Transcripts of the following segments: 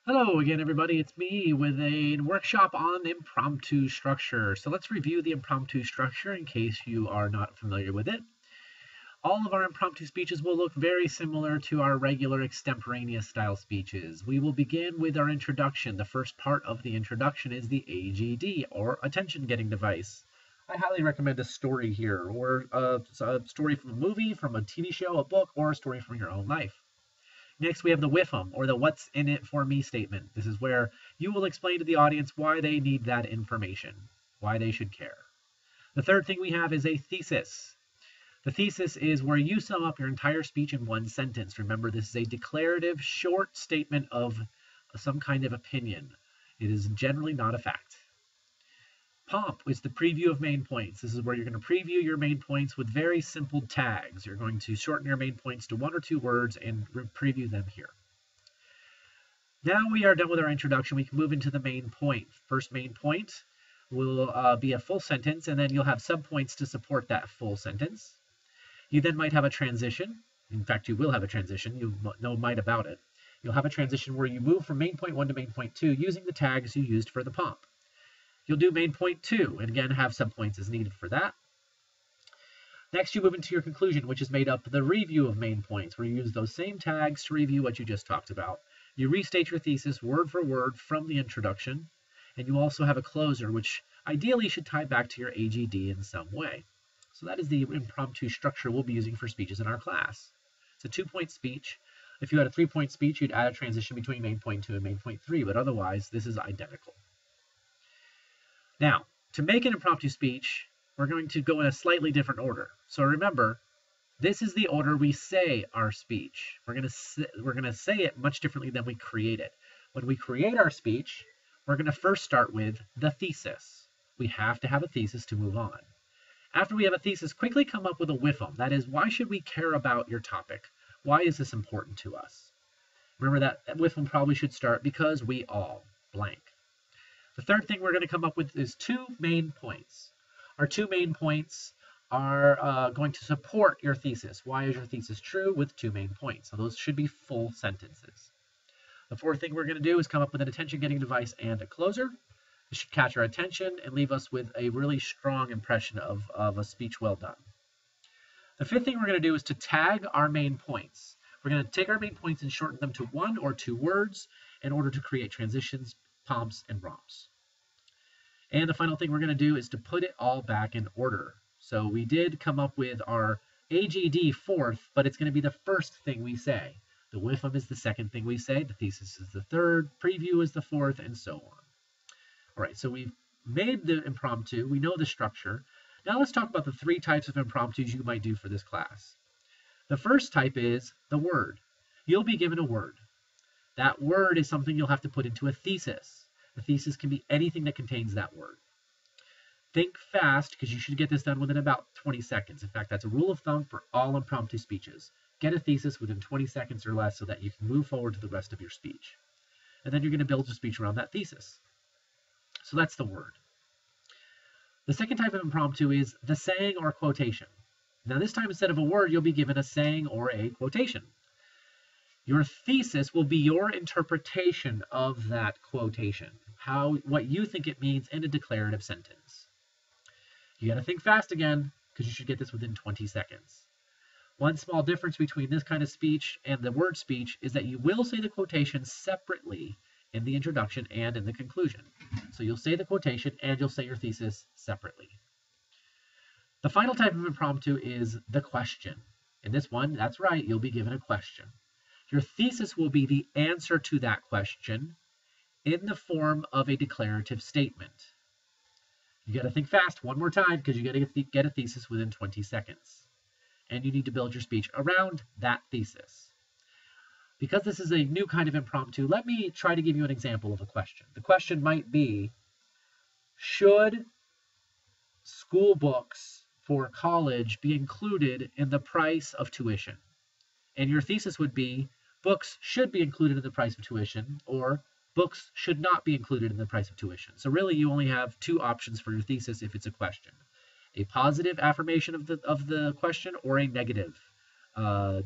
Hello again, everybody. It's me with a workshop on impromptu structure. So let's review the impromptu structure in case you are not familiar with it. All of our impromptu speeches will look very similar to our regular extemporaneous style speeches. We will begin with our introduction. The first part of the introduction is the AGD, or attention getting device. I highly recommend a story here, or a story from a movie, from a TV show, a book, or a story from your own life. Next, we have the WIFM, or the what's in it for me statement. This is where you will explain to the audience why they need that information, why they should care. The third thing we have is a thesis. The thesis is where you sum up your entire speech in one sentence. Remember, this is a declarative, short statement of some kind of opinion. It is generally not a fact. Pomp is the preview of main points. This is where you're going to preview your main points with very simple tags. You're going to shorten your main points to 1 or 2 words and preview them here. Now we are done with our introduction. We can move into the main point. First main point will be a full sentence, and then you'll have subpoints to support that full sentence. You then might have a transition. In fact, you will have a transition. You know might about it. You'll have a transition where you move from main point 1 to main point 2 using the tags you used for the pomp. You'll do main point 2, and again have subpoints as needed for that. Next, you move into your conclusion, which is made up of the review of main points, where you use those same tags to review what you just talked about. You restate your thesis word for word from the introduction, and you also have a closer, which ideally should tie back to your AGD in some way. So that is the impromptu structure we'll be using for speeches in our class. It's a 2-point speech. If you had a 3-point speech, you'd add a transition between main point 2 and main point 3, but otherwise, this is identical. Now, to make an impromptu speech, we're going to go in a slightly different order. So remember, this is the order we say our speech. We're going to say it much differently than we create it. When we create our speech, we're going to first start with the thesis. We have to have a thesis to move on. After we have a thesis, quickly come up with a WIFM. That is, why should we care about your topic? Why is this important to us? Remember that WIFM probably should start because we all blank. The third thing we're going to come up with is 2 main points. Our 2 main points are going to support your thesis. Why is your thesis true with 2 main points? So those should be full sentences. The fourth thing we're going to do is come up with an attention-getting device and a closer. This should catch our attention and leave us with a really strong impression of a speech well done. The fifth thing we're going to do is to tag our main points. We're going to take our main points and shorten them to 1 or 2 words in order to create transitions, pomps, and romps. And the final thing we're going to do is to put it all back in order. So we did come up with our AGD fourth, but it's going to be the first thing we say. The WIFM is the second thing we say. The thesis is the third. Preview is the fourth, and so on. All right, so we've made the impromptu. We know the structure. Now let's talk about the 3 types of impromptus you might do for this class. The first type is the word. You'll be given a word. That word is something you'll have to put into a thesis. The thesis can be anything that contains that word. Think fast, because you should get this done within about 20 seconds. In fact, that's a rule of thumb for all impromptu speeches. Get a thesis within 20 seconds or less so that you can move forward to the rest of your speech. And then you're going to build your speech around that thesis. So that's the word. The second type of impromptu is the saying or quotation. Now this time, instead of a word, you'll be given a saying or a quotation. Your thesis will be your interpretation of that quotation, what you think it means in a declarative sentence. You got to think fast again, because you should get this within 20 seconds. One small difference between this kind of speech and the word speech is that you will say the quotation separately in the introduction and in the conclusion. So you'll say the quotation and you'll say your thesis separately. The final type of impromptu is the question. In this one, that's right, you'll be given a question. Your thesis will be the answer to that question in the form of a declarative statement. You got to think fast one more time because you got to get a thesis within 20 seconds. And you need to build your speech around that thesis. Because this is a new kind of impromptu, let me try to give you an example of a question. The question might be, should school books for college be included in the price of tuition? And your thesis would be, books should be included in the price of tuition, or books should not be included in the price of tuition. So really, you only have 2 options for your thesis if it's a question. A positive affirmation of the question, or a negative of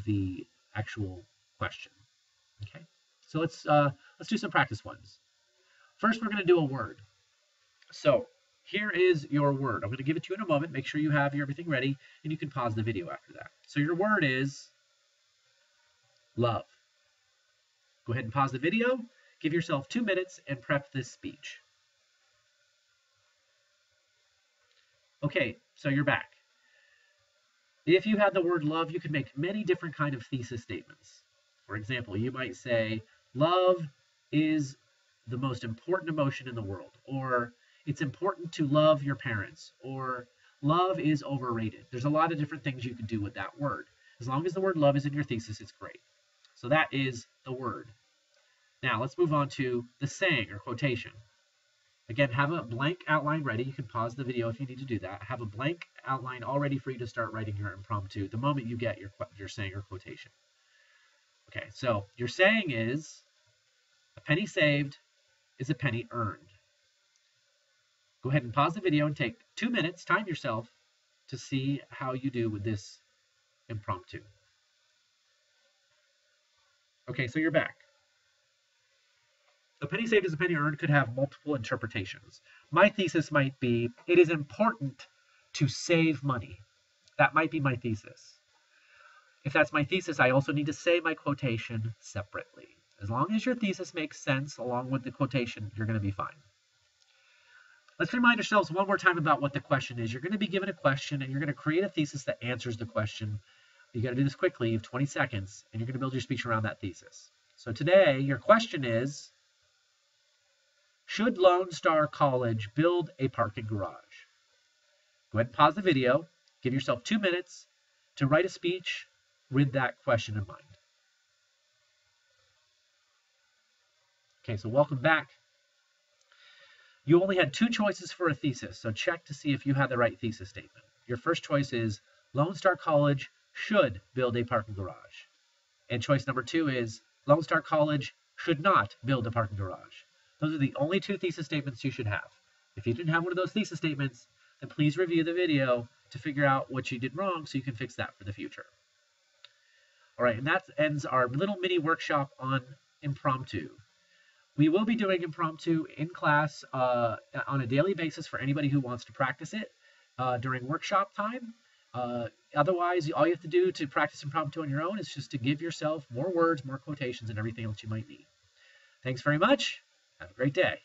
the actual question. Okay, So let's do some practice ones. First, we're going to do a word. So here is your word. I'm going to give it to you in a moment. Make sure you have everything ready, and you can pause the video after that. So your word is love. Go ahead and pause the video. Give yourself 2 minutes and prep this speech. Okay, so you're back. If you had the word love, you could make many different kind of thesis statements. For example, you might say, love is the most important emotion in the world, or it's important to love your parents, or love is overrated. There's a lot of different things you can do with that word. As long as the word love is in your thesis, it's great. So that is the word. Now let's move on to the saying or quotation. Again, have a blank outline ready. You can pause the video if you need to do that. Have a blank outline all ready for you to start writing your impromptu the moment you get your saying or quotation. Okay, so your saying is, a penny saved is a penny earned. Go ahead and pause the video and take 2 minutes, time yourself, to see how you do with this impromptu. Okay, so you're back. A penny saved is a penny earned could have multiple interpretations. My thesis might be, it is important to save money. That might be my thesis. If that's my thesis, I also need to say my quotation separately. As long as your thesis makes sense along with the quotation, you're going to be fine. Let's remind ourselves one more time about what the question is. You're going to be given a question, and you're going to create a thesis that answers the question. You got to do this quickly. You have 20 seconds, and you're going to build your speech around that thesis. So today, your question is, should Lone Star College build a parking garage? Go ahead and pause the video. Give yourself 2 minutes to write a speech with that question in mind. Okay, so welcome back. You only had 2 choices for a thesis, so check to see if you had the right thesis statement. Your first choice is Lone Star College should build a parking garage. And choice number 2 is Lone Star College should not build a parking garage. Those are the only 2 thesis statements you should have. If you didn't have one of those thesis statements, then please review the video to figure out what you did wrong so you can fix that for the future. All right, and that ends our little mini workshop on impromptu. We will be doing impromptu in class on a daily basis for anybody who wants to practice it during workshop time. Otherwise, all you have to do to practice impromptu on your own is just to give yourself more words, more quotations, and everything else you might need. Thanks very much. Have a great day.